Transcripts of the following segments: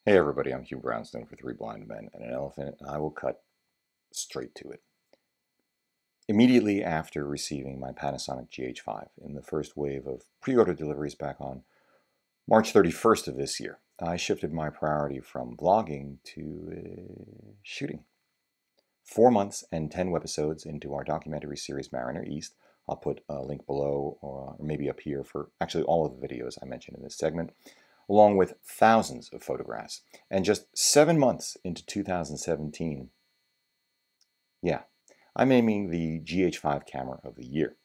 Hey everybody, I'm Hugh Brownstone for Three Blind Men and an Elephant, and I will cut straight to it. Immediately after receiving my Panasonic GH5 in the first wave of pre-order deliveries back on March 31st of this year, I shifted my priority from vlogging to shooting. 4 months and 10 webisodes into our documentary series Mariner East. I'll put a link below or maybe up here for actually all of the videos I mentioned in this segment, along with thousands of photographs. And just 7 months into 2017, yeah, I'm aiming the GH5 camera of the year.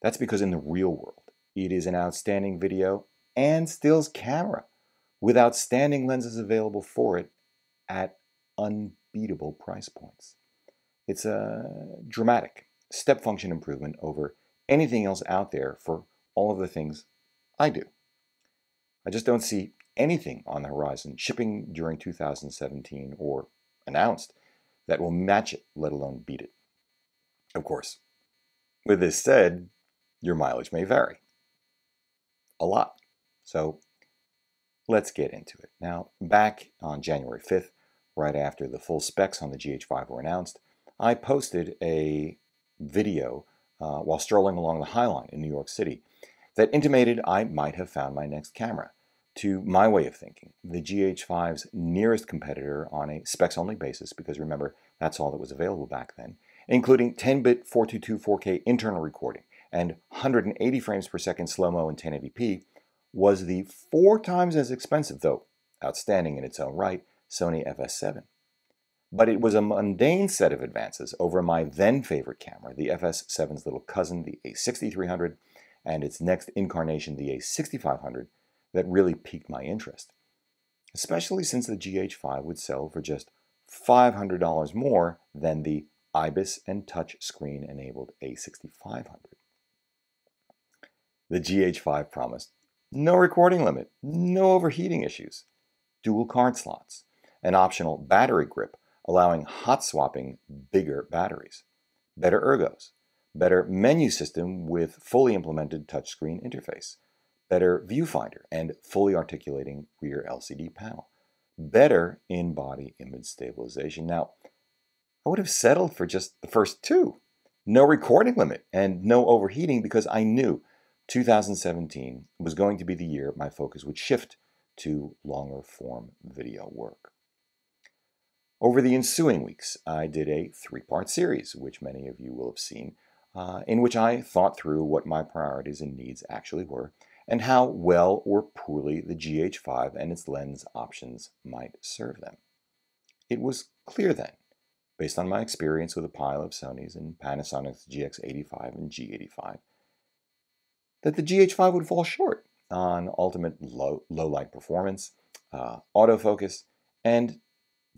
That's because in the real world, it is an outstanding video and stills camera with outstanding lenses available for it at unbeatable price points. It's a dramatic step function improvement over anything else out there for all of the things I do. I just don't see anything on the horizon shipping during 2017 or announced that will match it, let alone beat it. Of course, with this said, your mileage may vary a lot. So let's get into it. Now, back on January 5th, right after the full specs on the GH5 were announced, I posted a video while strolling along the High Line in New York City that intimated I might have found my next camera. To my way of thinking, the GH5's nearest competitor on a specs-only basis, because remember, that's all that was available back then, including 10-bit 422 4K internal recording and 180 frames per second slow-mo in 1080p, was the 4 times as expensive, though outstanding in its own right, Sony FS7. But it was a mundane set of advances over my then favorite camera, the FS7's little cousin, the A6300, and its next incarnation, the A6500, that really piqued my interest, especially since the GH5 would sell for just $500 more than the IBIS and touch screen enabled A6500. The GH5 promised no recording limit, no overheating issues, dual card slots, an optional battery grip allowing hot swapping bigger batteries, better ergos, better menu system with fully implemented touchscreen interface, better viewfinder and fully articulating rear LCD panel, better in-body image stabilization. Now, I would have settled for just the first two. No recording limit and no overheating, because I knew 2017 was going to be the year my focus would shift to longer form video work. Over the ensuing weeks, I did a 3-part series, which many of you will have seen, in which I thought through what my priorities and needs actually were, and how well or poorly the GH5 and its lens options might serve them. It was clear then, based on my experience with a pile of Sony's and Panasonic's GX85 and G85, that the GH5 would fall short on ultimate low light performance, autofocus, and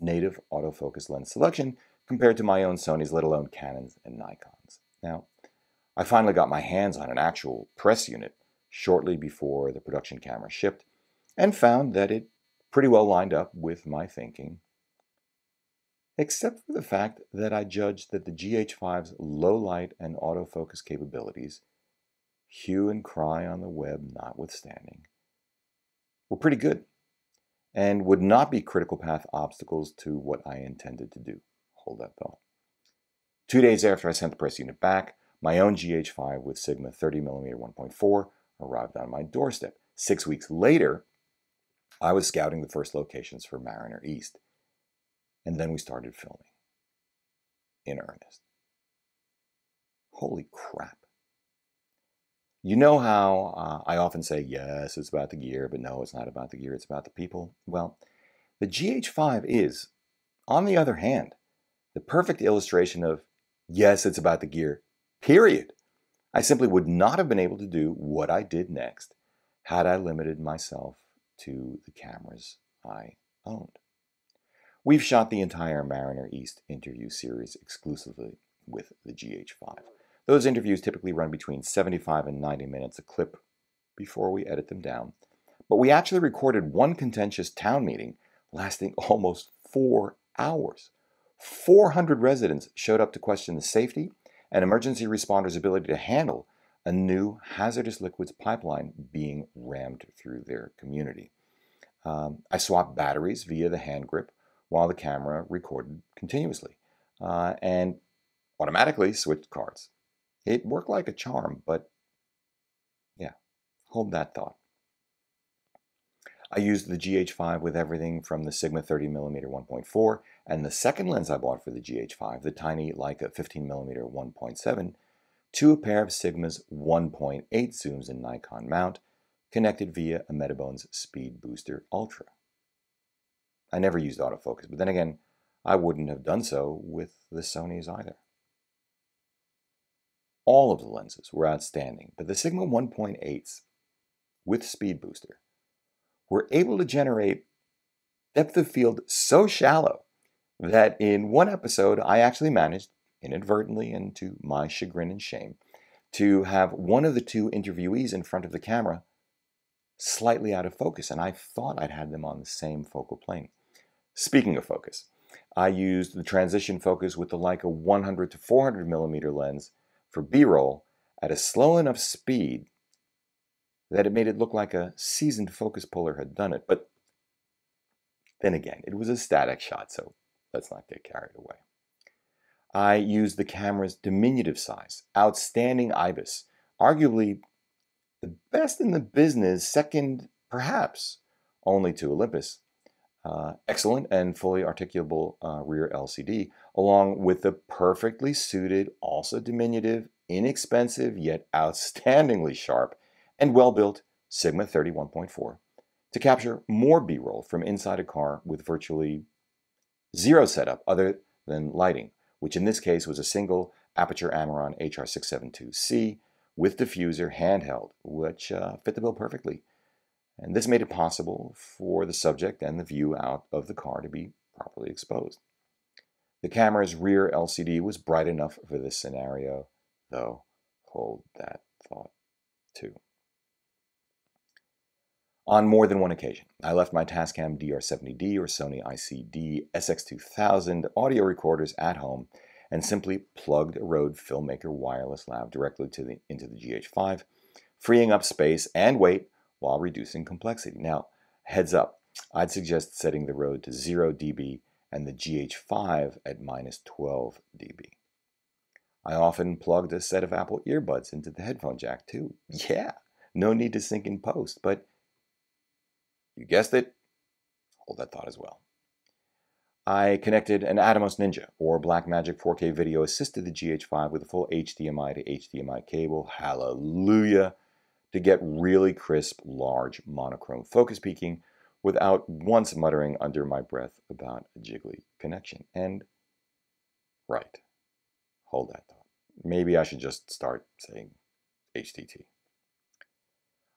native autofocus lens selection compared to my own Sony's, let alone Canons and Nikons. Now, I finally got my hands on an actual press unit shortly before the production camera shipped, and found that it pretty well lined up with my thinking, except for the fact that I judged that the GH5's low light and autofocus capabilities, hue and cry on the web notwithstanding, were pretty good and would not be critical path obstacles to what I intended to do. Hold that thought. 2 days after I sent the press unit back, my own GH5 with Sigma 30mm 1.4 arrived on my doorstep. 6 weeks later, I was scouting the first locations for Mariner East. And then we started filming. In earnest. Holy crap. You know how I often say, yes, it's about the gear, but no, it's not about the gear, it's about the people? Well, the GH5 is, on the other hand, the perfect illustration of, yes, it's about the gear, period. I simply would not have been able to do what I did next had I limited myself to the cameras I owned. We've shot the entire Mariner East interview series exclusively with the GH5. Those interviews typically run between 75 and 90 minutes a clip before we edit them down. But we actually recorded one contentious town meeting lasting almost 4 hours. 400 residents showed up to question the safety and emergency responders' ability to handle a new hazardous liquids pipeline being rammed through their community. I swapped batteries via the hand grip while the camera recorded continuously, and automatically switched cards. It worked like a charm, but yeah, hold that thought. I used the GH5 with everything from the Sigma 30mm 1.4 and the second lens I bought for the GH5, the tiny Leica 15mm 1.7, to a pair of Sigma's 1.8 zooms and Nikon mount connected via a Metabones Speed Booster Ultra. I never used autofocus, but then again, I wouldn't have done so with the Sonys either. All of the lenses were outstanding, but the Sigma 1.8s with Speed Booster were able to generate depth of field so shallow that in one episode I actually managed, inadvertently and to my chagrin and shame, to have one of the two interviewees in front of the camera slightly out of focus, and I thought I'd had them on the same focal plane. Speaking of focus, I used the transition focus with the Leica 100 to 400 millimeter lens for B-roll at a slow enough speed that it made it look like a seasoned focus puller had done it. But then again, it was a static shot, so let's not get carried away. I used the camera's diminutive size, outstanding IBIS, arguably the best in the business, second perhaps only to Olympus, excellent and fully articulable rear LCD, along with the perfectly suited, also diminutive, inexpensive, yet outstandingly sharp and well-built Sigma 31.4 to capture more B-roll from inside a car with virtually zero setup other than lighting, which in this case was a single aperture Amaron HR672C with diffuser handheld, which fit the bill perfectly. And this made it possible for the subject and the view out of the car to be properly exposed. The camera's rear LCD was bright enough for this scenario, though hold that thought too. On more than one occasion, I left my Tascam DR70D or Sony ICD SX2000 audio recorders at home and simply plugged a Rode Filmmaker wireless lav directly into the GH5, freeing up space and weight while reducing complexity. Now, heads up, I'd suggest setting the Rode to 0 dB and the GH5 at -12 dB. I often plugged a set of Apple earbuds into the headphone jack too. Yeah, no need to sync in post, but you guessed it, hold that thought as well. I connected an Atomos Ninja or Blackmagic 4K video assist to the GH5 with a full HDMI to HDMI cable, hallelujah, to get really crisp, large monochrome focus peaking without once muttering under my breath about a jiggly connection. And right, hold that thought. Maybe I should just start saying HTT.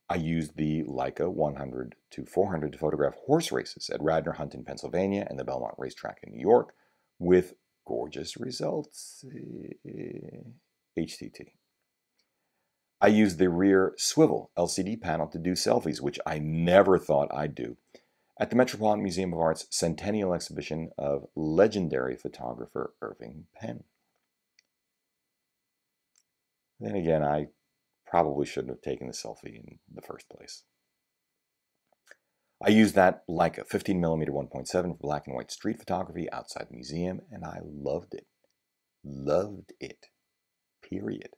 I used the Leica 100 to 400 to photograph horse races at Radnor Hunt in Pennsylvania and the Belmont Racetrack in New York with gorgeous results. HTT. I used the rear swivel LCD panel to do selfies, which I never thought I'd do, at the Metropolitan Museum of Art's centennial exhibition of legendary photographer Irving Penn. Then again, I probably shouldn't have taken the selfie in the first place. I used that Leica 15mm 1.7 for black and white street photography outside the museum, and I loved it. Loved it. Period.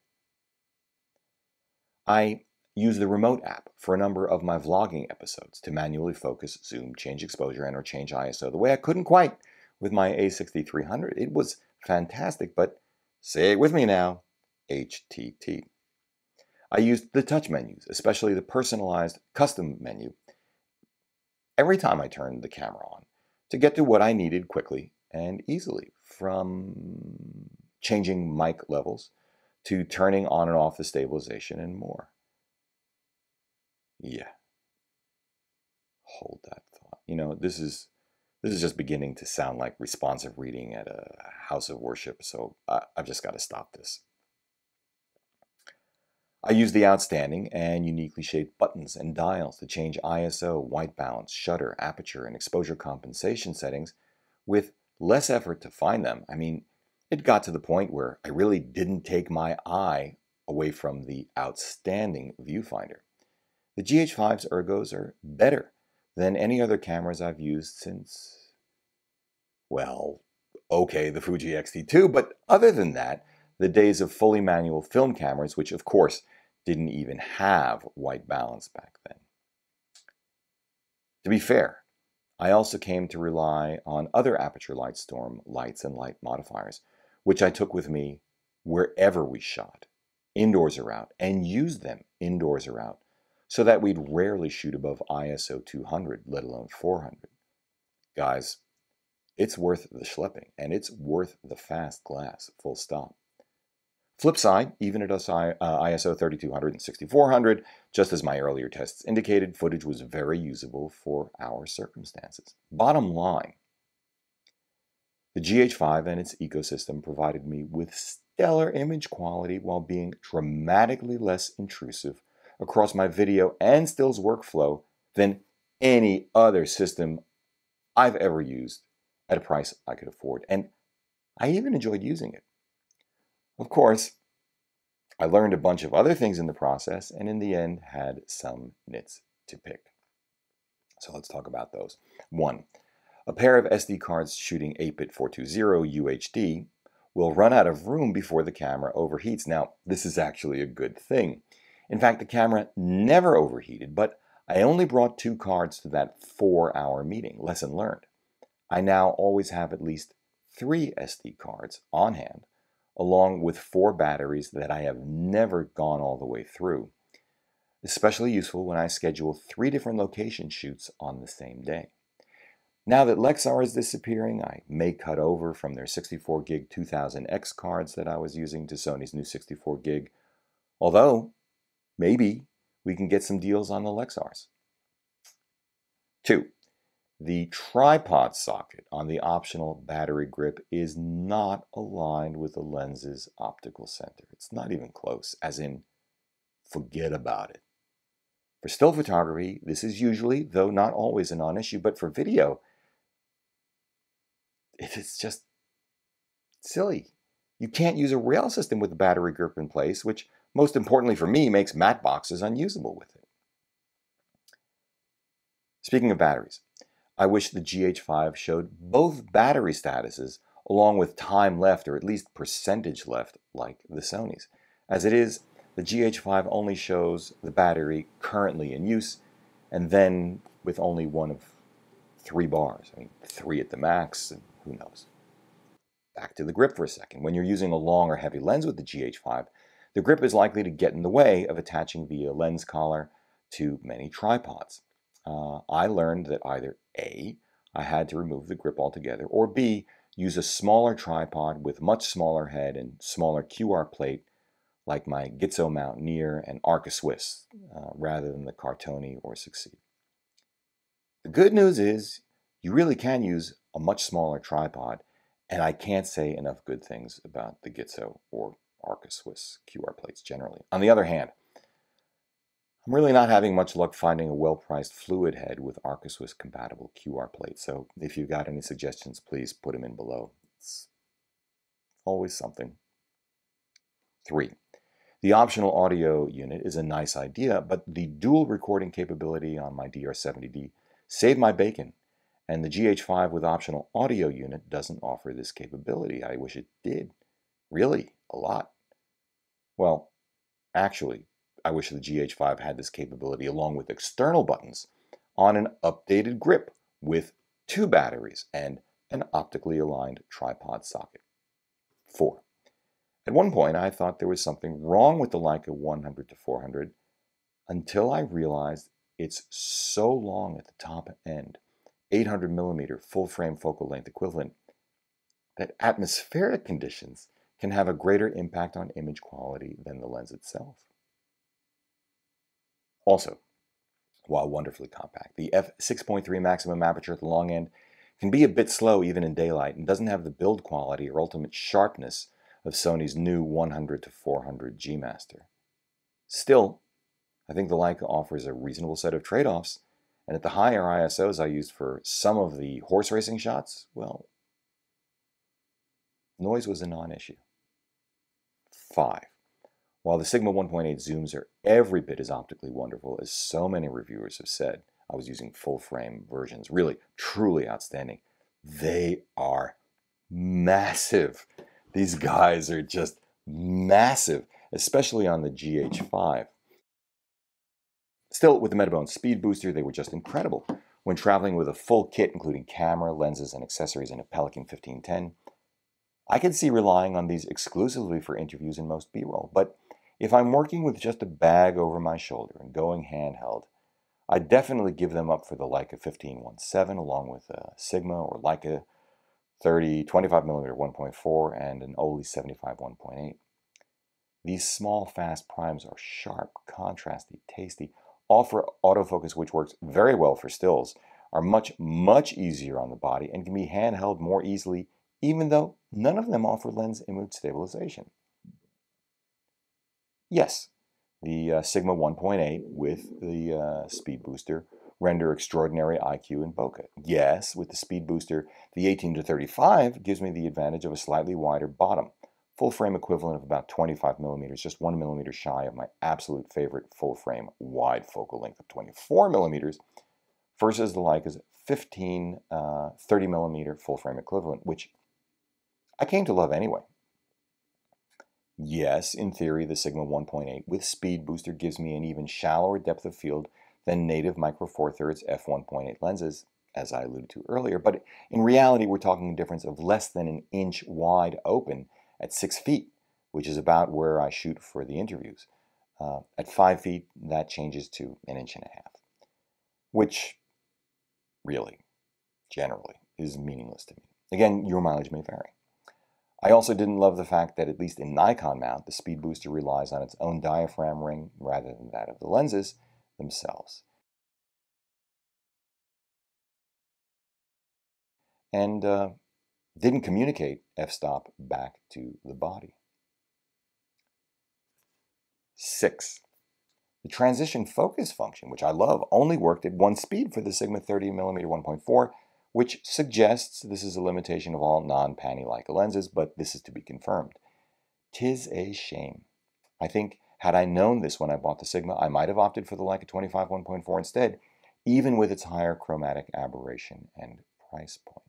I used the remote app for a number of my vlogging episodes to manually focus, zoom, change exposure, and or change ISO the way I couldn't quite with my A6300. It was fantastic, but say it with me now, HTT. I used the touch menus, especially the personalized custom menu, every time I turned the camera on to get to what I needed quickly and easily, from changing mic levels to turning on and off the stabilization and more. Yeah. Hold that thought. You know, this is just beginning to sound like responsive reading at a house of worship, so I've just got to stop this. I use the outstanding and uniquely shaped buttons and dials to change ISO, white balance, shutter, aperture, and exposure compensation settings with less effort to find them. I mean, it got to the point where I really didn't take my eye away from the outstanding viewfinder. The GH5's ergos are better than any other cameras I've used since, well, okay, the Fuji X-T2, but other than that, the days of fully manual film cameras, which of course didn't even have white balance back then. To be fair, I also came to rely on other Aperture Lightstorm lights and light modifiers, which I took with me wherever we shot, indoors or out, and used them indoors or out, so that we'd rarely shoot above ISO 200, let alone 400. Guys, it's worth the schlepping, and it's worth the fast glass, full stop. Flip side, even at ISO 3200 and 6400, just as my earlier tests indicated, footage was very usable for our circumstances. Bottom line, the GH5 and its ecosystem provided me with stellar image quality while being dramatically less intrusive across my video and stills workflow than any other system I've ever used at a price I could afford. And I even enjoyed using it. Of course, I learned a bunch of other things in the process, and in the end had some nits to pick. So let's talk about those. 1. A pair of SD cards shooting 8-bit 420 UHD will run out of room before the camera overheats. Now, this is actually a good thing. In fact, the camera never overheated, but I only brought 2 cards to that 4-hour meeting. Lesson learned. I now always have at least 3 SD cards on hand, along with 4 batteries that I have never gone all the way through. Especially useful when I schedule 3 different location shoots on the same day. Now that Lexar is disappearing, I may cut over from their 64 gig 2000X cards that I was using to Sony's new 64 gig, although maybe we can get some deals on the Lexars. 2. The tripod socket on the optional battery grip is not aligned with the lens's optical center. It's not even close, as in, forget about it. For still photography, this is usually, though not always, a non-issue, but for video, it's just silly. You can't use a rail system with the battery grip in place, which, most importantly for me, makes matte boxes unusable with it. Speaking of batteries, I wish the GH5 showed both battery statuses along with time left, or at least percentage left, like the Sony's. As it is, the GH5 only shows the battery currently in use, and then with only one of 3 bars. I mean, 3 at the max, and who knows. Back to the grip for a second. When you're using a long or heavy lens with the GH5, the grip is likely to get in the way of attaching via lens collar to many tripods. I learned that either A, I had to remove the grip altogether, or B, use a smaller tripod with much smaller head and smaller QR plate like my Gitzo Mountaineer and Arca Swiss, rather than the Cartoni or Succeed. The good news is you really can use a much smaller tripod, and I can't say enough good things about the Gitzo or Arca Swiss QR plates generally. On the other hand, I'm really not having much luck finding a well-priced fluid head with Arca Swiss compatible QR plates, so if you've got any suggestions, please put them in below. It's always something. 3. The optional audio unit is a nice idea, but the dual recording capability on my DR70D saved my bacon, and the GH5 with optional audio unit doesn't offer this capability. I wish it did. Really, a lot. Well, actually, I wish the GH5 had this capability along with external buttons on an updated grip with 2 batteries and an optically aligned tripod socket. 4. At one point, I thought there was something wrong with the Leica 100-400 until I realized it's so long at the top end, 800mm full-frame focal length equivalent, that atmospheric conditions can have a greater impact on image quality than the lens itself. Also, while wonderfully compact, the f6.3 maximum aperture at the long end can be a bit slow even in daylight and doesn't have the build quality or ultimate sharpness of Sony's new 100-400 G Master. Still, I think the Leica offers a reasonable set of trade-offs, and at the higher ISOs I used for some of the horse racing shots, well, noise was a non-issue. 5. While the Sigma 1.8 zooms are every bit as optically wonderful as so many reviewers have said, I was using full frame versions. Really, truly outstanding. They are massive. These guys are just massive, especially on the GH5. Still, with the Metabone Speed Booster, they were just incredible. When traveling with a full kit, including camera, lenses, and accessories in a Pelican 1510, I could see relying on these exclusively for interviews and most B-roll. But if I'm working with just a bag over my shoulder and going handheld, I'd definitely give them up for the Leica 1517 along with a Sigma or Leica 25mm 1.4 and an Oli 75 1.8. These small, fast primes are sharp, contrasty, tasty, offer autofocus which works very well for stills, are much easier on the body, and can be handheld more easily, even though none of them offer lens image stabilization. Yes, the Sigma 1.8 with the Speed Booster render extraordinary IQ and bokeh. Yes, with the Speed Booster, the 18-35 gives me the advantage of a slightly wider bottom, full frame equivalent of about 25mm, just 1mm shy of my absolute favorite full frame wide focal length of 24mm, versus the Leica's 30mm full frame equivalent, which I came to love anyway. Yes, in theory, the Sigma 1.8 with Speed Booster gives me an even shallower depth of field than native Micro Four Thirds f1.8 lenses, as I alluded to earlier, but in reality, we're talking a difference of less than an inch wide open at 6 feet, which is about where I shoot for the interviews. At 5 feet, that changes to an inch and a half, which really, generally, is meaningless to me. Again, your mileage may vary. I also didn't love the fact that, at least in Nikon mount, the Speed Booster relies on its own diaphragm ring rather than that of the lenses themselves. And didn't communicate f-stop back to the body. 6. The transition focus function, which I love, only worked at one speed for the Sigma 30mm 1.4, which suggests this is a limitation of all non-panny Leica lenses, but this is to be confirmed. 'Tis a shame. I think, had I known this when I bought the Sigma, I might have opted for the Leica 25 1.4 instead, even with its higher chromatic aberration and price point.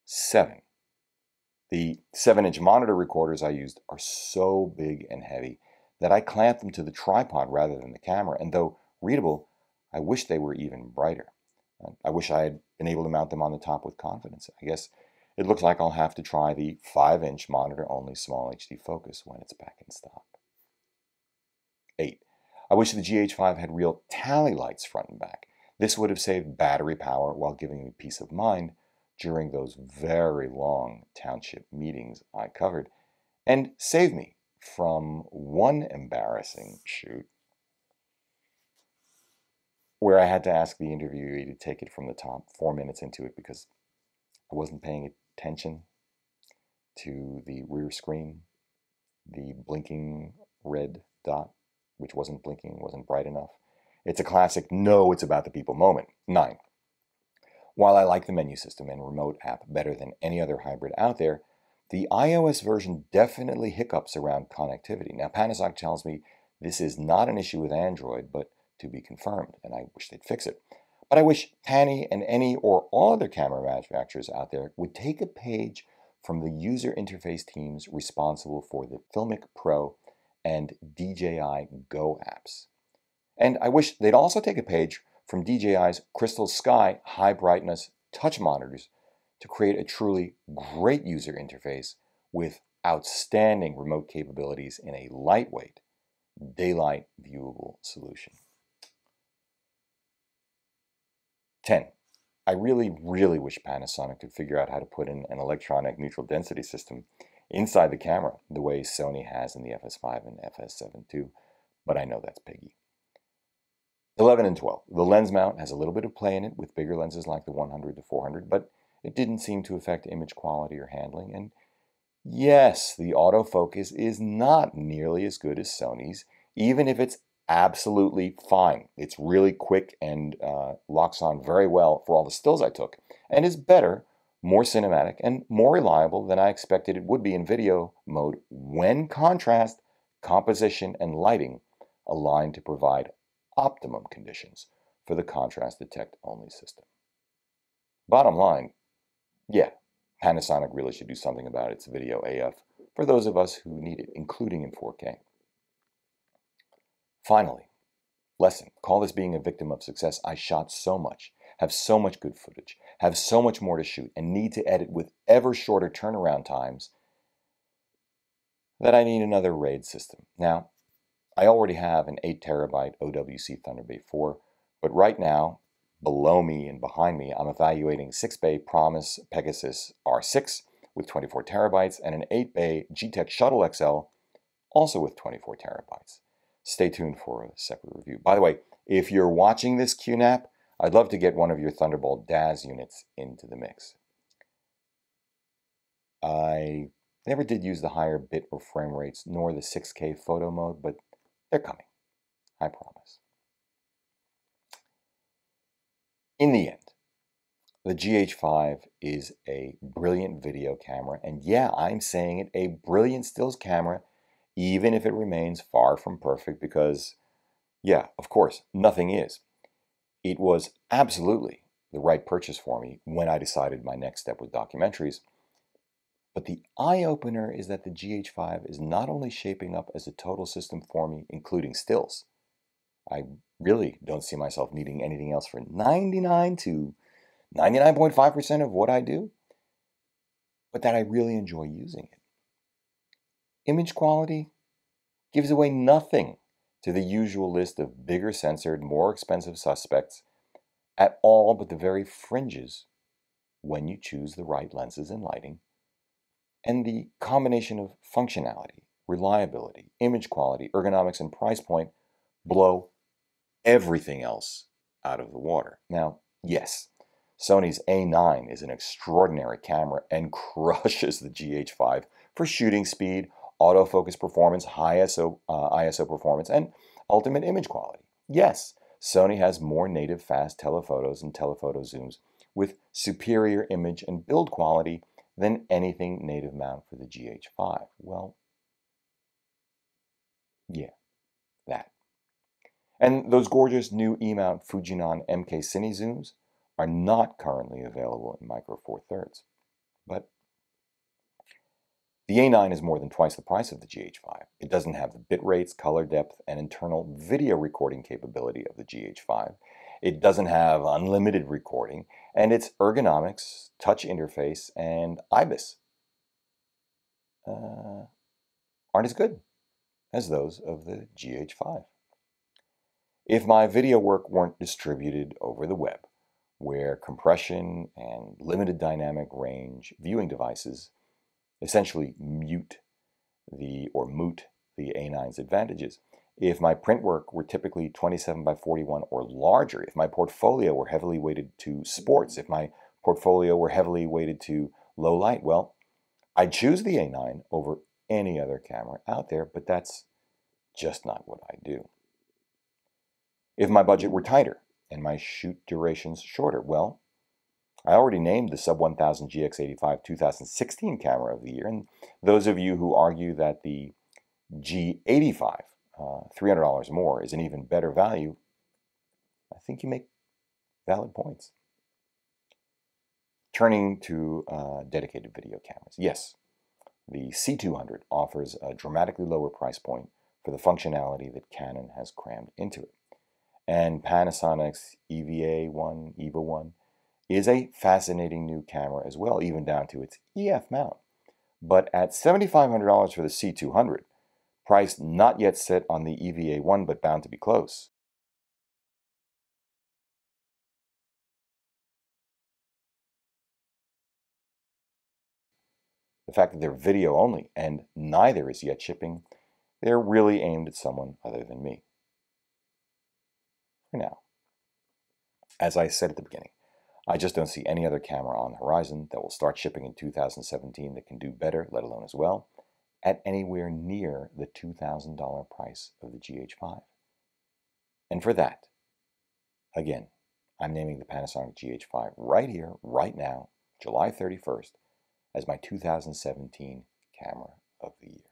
7. The 7-inch monitor recorders I used are so big and heavy that I clamped them to the tripod rather than the camera, and though readable, I wish they were even brighter. I wish I had been able to mount them on the top with confidence. I guess it looks like I'll have to try the 5-inch monitor-only small HD focus when it's back in stock. 8. I wish the GH5 had real tally lights front and back. This would have saved battery power while giving me peace of mind during those very long township meetings I covered, and saved me from one embarrassing shoot where I had to ask the interviewee to take it from the top 4 minutes into it because I wasn't paying attention to the rear screen, the blinking red dot, which wasn't blinking, wasn't bright enough. It's a classic, no, it's about the people moment. 9. While I like the menu system and remote app better than any other hybrid out there, the iOS version definitely hiccups around connectivity. Now, Panasonic tells me this is not an issue with Android, but to be confirmed, and I wish they'd fix it. But I wish Pani and any or all other camera manufacturers out there would take a page from the user interface teams responsible for the Filmic Pro and DJI Go apps. And I wish they'd also take a page from DJI's Crystal Sky high brightness touch monitors to create a truly great user interface with outstanding remote capabilities in a lightweight, daylight viewable solution. 10. I really wish Panasonic could figure out how to put in an electronic neutral density system inside the camera the way Sony has in the FS5 and FS7 II, but I know that's piggy. 11 and 12. The lens mount has a little bit of play in it with bigger lenses like the 100-400, but it didn't seem to affect image quality or handling. And yes, the autofocus is not nearly as good as Sony's, even if it's absolutely fine. It's really quick and locks on very well for all the stills I took, and is better, more cinematic, and more reliable than I expected it would be in video mode when contrast, composition, and lighting align to provide optimum conditions for the contrast detect only system. Bottom line, yeah, Panasonic really should do something about its video AF for those of us who need it, including in 4K. Finally, lesson, call this being a victim of success. I shot so much, have so much good footage, have so much more to shoot, and need to edit with ever shorter turnaround times that I need another RAID system. Now, I already have an 8 terabyte OWC Thunderbait 4, but right now, below me and behind me, I'm evaluating 6-bay Promise Pegasus R6 with 24 terabytes and an 8-bay G-Tech Shuttle XL also with 24 terabytes. Stay tuned for a separate review. By the way, if you're watching this QNAP, I'd love to get one of your Thunderbolt DAS units into the mix. I never did use the higher bit or frame rates nor the 6K photo mode, but they're coming, I promise. In the end, the GH5 is a brilliant video camera, and yeah, I'm saying it, a brilliant stills camera, even if it remains far from perfect, because, yeah, of course, nothing is. It was absolutely the right purchase for me when I decided my next step was documentaries. But the eye-opener is that the GH5 is not only shaping up as a total system for me, including stills. I really don't see myself needing anything else for 99 to 99.5% of what I do, but that I really enjoy using it. Image quality gives away nothing to the usual list of bigger censored, more expensive suspects at all but the very fringes when you choose the right lenses and lighting. And the combination of functionality, reliability, image quality, ergonomics, and price point blow everything else out of the water. Now, yes, Sony's A9 is an extraordinary camera and crushes the GH5 for shooting speed, autofocus performance, high ISO performance, and ultimate image quality. Yes, Sony has more native fast telephotos and telephoto zooms with superior image and build quality than anything native mount for the GH5. Well, yeah, that. And those gorgeous new E-mount Fujinon MK Cine zooms are not currently available in Micro Four Thirds. But the A9 is more than twice the price of the GH5. It doesn't have the bit rates, color depth, and internal video recording capability of the GH5. It doesn't have unlimited recording, and its ergonomics, touch interface, and IBIS aren't as good as those of the GH5. If my video work weren't distributed over the web, where compression and limited dynamic range viewing devices essentially moot the A9's advantages, if my print work were typically 27 by 41 or larger, if my portfolio were heavily weighted to sports, if my portfolio were heavily weighted to low light, well, I'd choose the A9 over any other camera out there, but that's just not what I do. If my budget were tighter and my shoot durations shorter, well, I already named the sub-1000 GX85 2016 camera of the year, and those of you who argue that the G85, $300 more, is an even better value, I think you make valid points. Turning to dedicated video cameras, yes, the C200 offers a dramatically lower price point for the functionality that Canon has crammed into it. And Panasonic's EVA1, EVA1, is a fascinating new camera as well, even down to its EF mount. But at $7,500 for the C200, price not yet set on the EVA1 but bound to be close, the fact that they're video only and neither is yet shipping, they're really aimed at someone other than me. For now. As I said at the beginning, I just don't see any other camera on the horizon that will start shipping in 2017 that can do better, let alone as well, at anywhere near the $2,000 price of the GH5. And for that, again, I'm naming the Panasonic GH5 right here, right now, July 31st, as my 2017 camera of the year.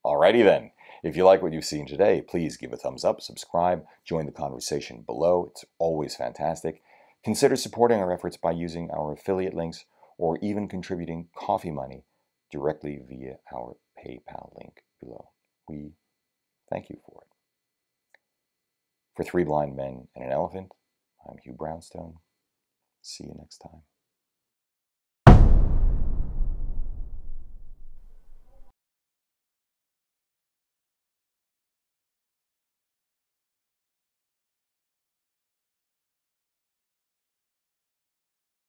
Alrighty then. If you like what you've seen today, please give a thumbs up, subscribe, join the conversation below. It's always fantastic. Consider supporting our efforts by using our affiliate links or even contributing coffee money directly via our PayPal link below. We thank you for it. For 3 Blind Men and an Elephant, I'm Hugh Brownstone. See you next time.